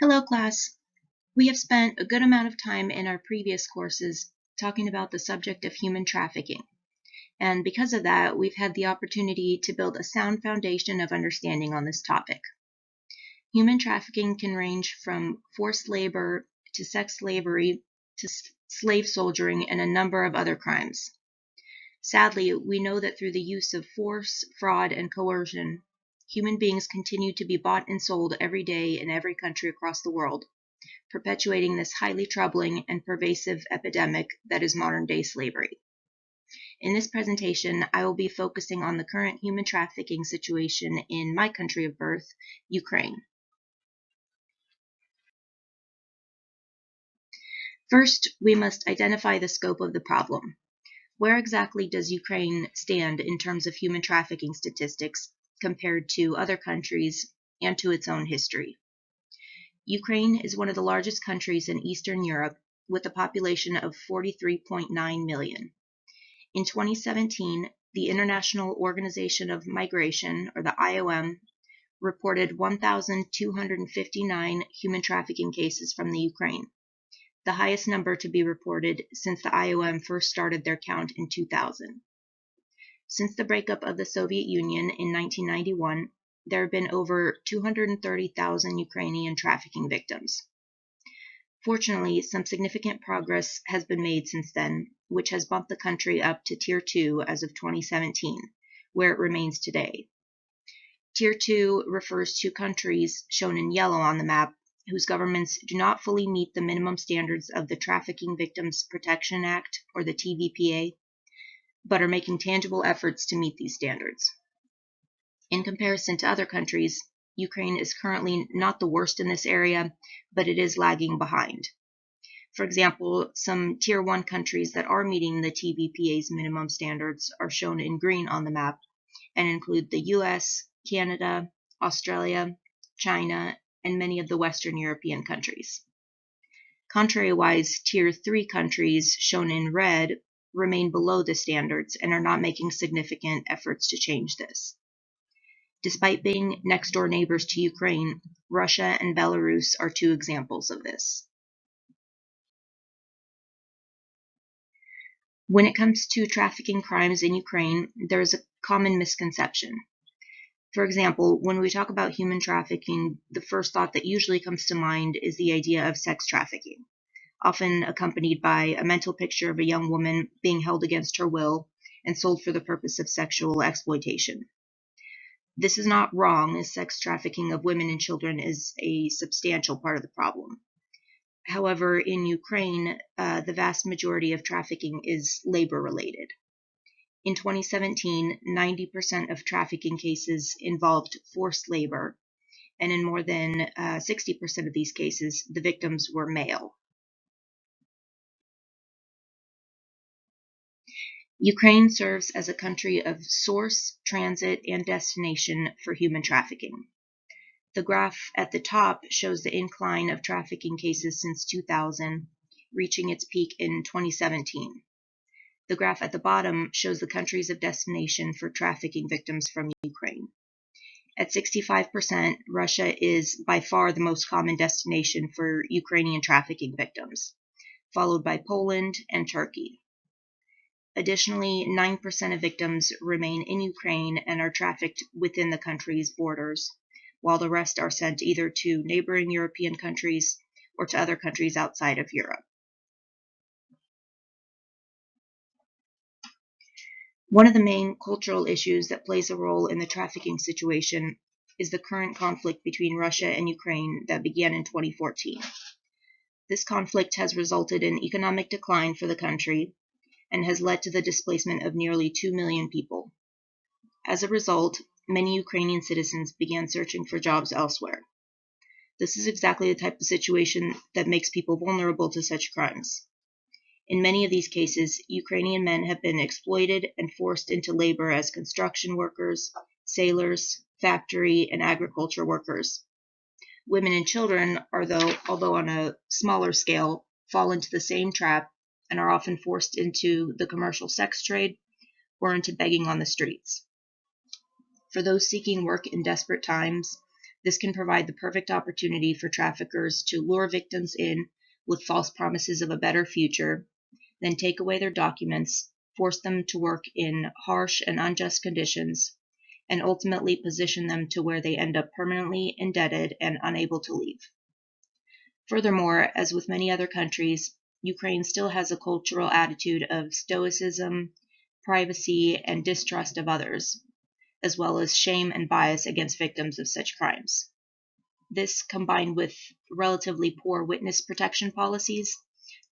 Hello, class. We have spent a good amount of time in our previous courses talking about the subject of human trafficking, and because of that, we've had the opportunity to build a sound foundation of understanding on this topic. Human trafficking can range from forced labor to sex slavery to slave soldiering and a number of other crimes. Sadly, we know that through the use of force, fraud, and coercion, human beings continue to be bought and sold every day in every country across the world, perpetuating this highly troubling and pervasive epidemic that is modern-day slavery. In this presentation, I will be focusing on the current human trafficking situation in my country of birth, Ukraine. First, we must identify the scope of the problem. Where exactly does Ukraine stand in terms of human trafficking statistics compared to other countries and to its own history? Ukraine is one of the largest countries in Eastern Europe with a population of 43.9 million. In 2017, the International Organization of Migration, or the IOM, reported 1,259 human trafficking cases from the Ukraine, the highest number to be reported since the IOM first started their count in 2000. Since the breakup of the Soviet Union in 1991, there have been over 230,000 Ukrainian trafficking victims. Fortunately, some significant progress has been made since then, which has bumped the country up to Tier 2 as of 2017, where it remains today. Tier 2 refers to countries shown in yellow on the map whose governments do not fully meet the minimum standards of the Trafficking Victims Protection Act, or the TVPA, but are making tangible efforts to meet these standards. In comparison to other countries, Ukraine is currently not the worst in this area, but it is lagging behind. For example, some Tier 1 countries that are meeting the TVPA's minimum standards are shown in green on the map and include the US, Canada, Australia, China, and many of the Western European countries. Contrariwise, Tier 3 countries, shown in red, remain below the standards and are not making significant efforts to change this. Despite being next-door neighbors to Ukraine, Russia and Belarus are two examples of this. When it comes to trafficking crimes in Ukraine, there is a common misconception. For example, when we talk about human trafficking, the first thought that usually comes to mind is the idea of sex trafficking, often accompanied by a mental picture of a young woman being held against her will and sold for the purpose of sexual exploitation. This is not wrong, as sex trafficking of women and children is a substantial part of the problem. However, in Ukraine, the vast majority of trafficking is labor-related. In 2017, 90% of trafficking cases involved forced labor, and in more than 60% of these cases, the victims were male. Ukraine serves as a country of source, transit, and destination for human trafficking. The graph at the top shows the incline of trafficking cases since 2000, reaching its peak in 2017. The graph at the bottom shows the countries of destination for trafficking victims from Ukraine. At 65%, Russia is by far the most common destination for Ukrainian trafficking victims, followed by Poland and Turkey. Additionally, 9% of victims remain in Ukraine and are trafficked within the country's borders, while the rest are sent either to neighboring European countries or to other countries outside of Europe. One of the main cultural issues that plays a role in the trafficking situation is the current conflict between Russia and Ukraine that began in 2014. This conflict has resulted in economic decline for the country and has led to the displacement of nearly 2 million people. As a result, many Ukrainian citizens began searching for jobs elsewhere. This is exactly the type of situation that makes people vulnerable to such crimes. In many of these cases, Ukrainian men have been exploited and forced into labor as construction workers, sailors, factory, and agriculture workers. Women and children, although on a smaller scale, fall into the same trap and are often forced into the commercial sex trade or into begging on the streets. For those seeking work in desperate times, This can provide the perfect opportunity for traffickers to lure victims in with false promises of a better future, then take away their documents, force them to work in harsh and unjust conditions, and ultimately position them to where they end up permanently indebted and unable to leave. Furthermore, as with many other countries, Ukraine still has a cultural attitude of stoicism, privacy, and distrust of others, as well as shame and bias against victims of such crimes. This, combined with relatively poor witness protection policies,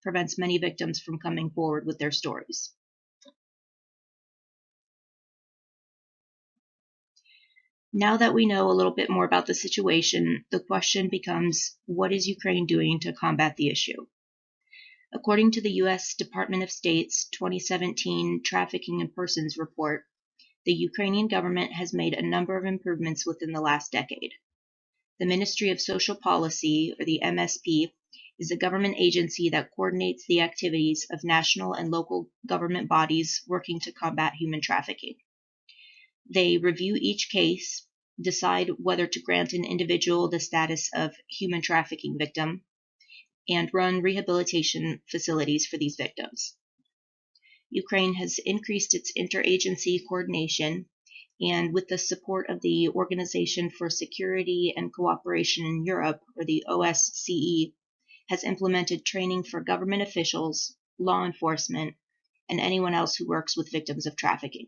prevents many victims from coming forward with their stories. Now that we know a little bit more about the situation, the question becomes, what is Ukraine doing to combat the issue? According to the U.S. Department of State's 2017 Trafficking in Persons report, the Ukrainian government has made a number of improvements within the last decade. The Ministry of Social Policy, or the MSP, is a government agency that coordinates the activities of national and local government bodies working to combat human trafficking. They review each case, decide whether to grant an individual the status of human trafficking victim, and run rehabilitation facilities for these victims. Ukraine has increased its interagency coordination, and with the support of the Organization for Security and Cooperation in Europe, or the OSCE, has implemented training for government officials, law enforcement, and anyone else who works with victims of trafficking.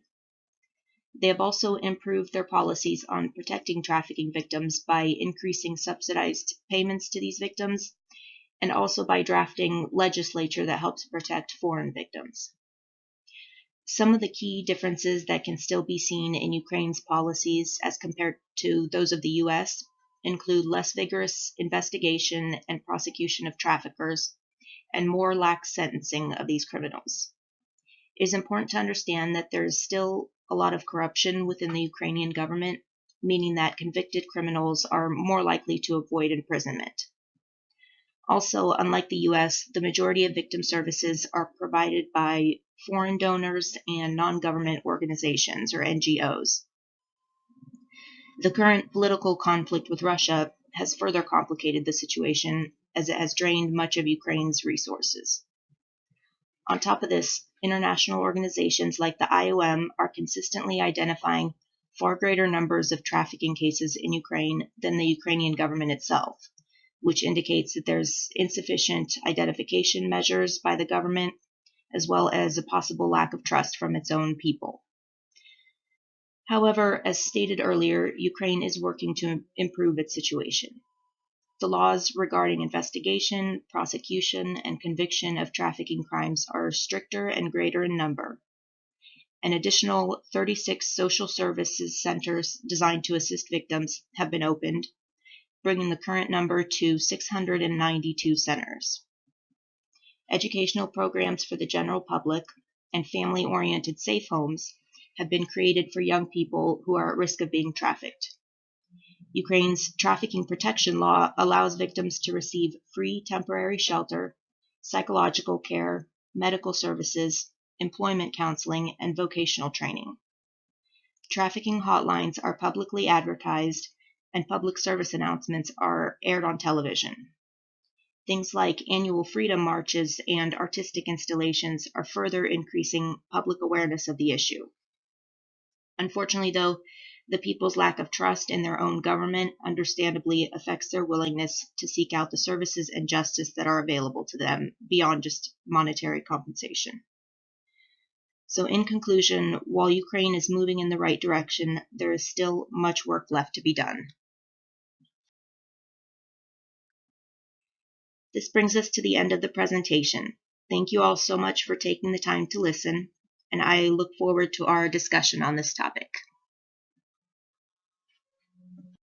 They have also improved their policies on protecting trafficking victims by increasing subsidized payments to these victims, and also by drafting legislation that helps protect foreign victims. Some of the key differences that can still be seen in Ukraine's policies as compared to those of the U.S. include less vigorous investigation and prosecution of traffickers and more lax sentencing of these criminals. It is important to understand that there is still a lot of corruption within the Ukrainian government, meaning that convicted criminals are more likely to avoid imprisonment. Also, unlike the U.S., the majority of victim services are provided by foreign donors and non-government organizations, or NGOs. The current political conflict with Russia has further complicated the situation, as it has drained much of Ukraine's resources. On top of this, international organizations like the IOM are consistently identifying far greater numbers of trafficking cases in Ukraine than the Ukrainian government itself, which indicates that there's insufficient identification measures by the government, as well as a possible lack of trust from its own people. However, as stated earlier, Ukraine is working to improve its situation. The laws regarding investigation, prosecution, and conviction of trafficking crimes are stricter and greater in number. An additional 36 social services centers designed to assist victims have been opened, bringing the current number to 692 centers. Educational programs for the general public and family-oriented safe homes have been created for young people who are at risk of being trafficked. Ukraine's trafficking protection law allows victims to receive free temporary shelter, psychological care, medical services, employment counseling, and vocational training. Trafficking hotlines are publicly advertised, and public service announcements are aired on television. Things like annual freedom marches and artistic installations are further increasing public awareness of the issue. Unfortunately, though, the people's lack of trust in their own government understandably affects their willingness to seek out the services and justice that are available to them beyond just monetary compensation. So in conclusion, while Ukraine is moving in the right direction, there is still much work left to be done. This brings us to the end of the presentation. Thank you all so much for taking the time to listen, and I look forward to our discussion on this topic.